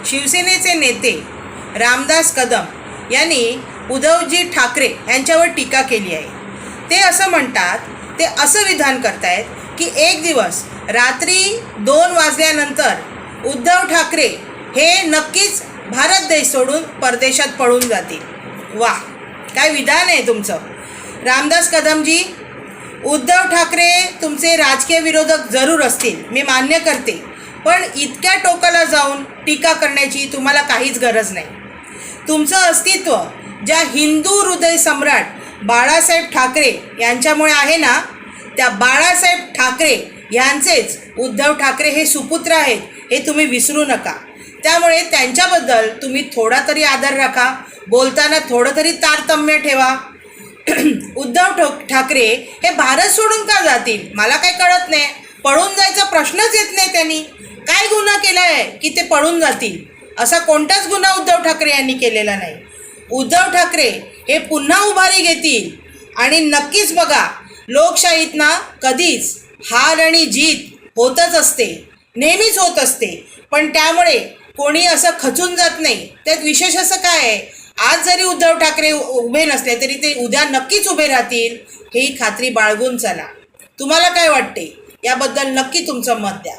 शिवसेनेचे नेते रामदास कदम यांनी उद्धवजी ठाकरे यांच्यावर टीका केली आहे. ते असं म्हणतात, ते असं विधान करतायत की एक दिवस रात्री 2 वाजल्यानंतर उद्धव ठाकरे हे नक्कीच भारत देश सोडून परदेशात पळून जातील. वा, काय विधान आहे तुमचं रामदास कदमजी. उद्धव ठाकरे तुमचे राजकीय विरोधक जरूर असतील, मी मान्य करते, पण इतक्या टोकाला जाऊन टीका करण्याची तुम्हाला काहीच गरज नाही. तुमचं अस्तित्व ज्या हिंदू हृदय सम्राट बाळासाहेब ठाकरे यांच्यामुळे आहे ना, त्या बाळासाहेब ठाकरे यांचेच उद्धव ठाकरे हे सुपुत्र आहेत, हे तुम्ही विसरू नका. त्यामुळे त्यांच्याबद्दल तुम्ही थोडा तरी आदर राखा, बोलताना थोडं तरी तारतम्य ठेवा. उद्धव ठाकरे हे भारत सोडून का जातील मला काही कळत नाही. पळून जायचा प्रश्नच येत नाही. त्यांनी काय गुन्हा केला आहे की ते पळून जातील? असा कोणताच गुन्हा उद्धव ठाकरे यांनी केलेला नाही. उद्धव ठाकरे हे पुन्हा उभारी घेतील आणि नक्कीच बघा, लोकशाहीत ना कधीच हार आणि जीत होतच असते, नेहमीच होत असते, पण त्यामुळे कोणी असं खचून जात नाही. त्यात विशेष असं काय आहे, आज जरी उद्धव ठाकरे उभे नसले तरी ते उद्या नक्कीच उभे राहतील, ही खात्री बाळगून चला. तुम्हाला काय वाटते याबद्दल नक्की तुमचं मत द्या.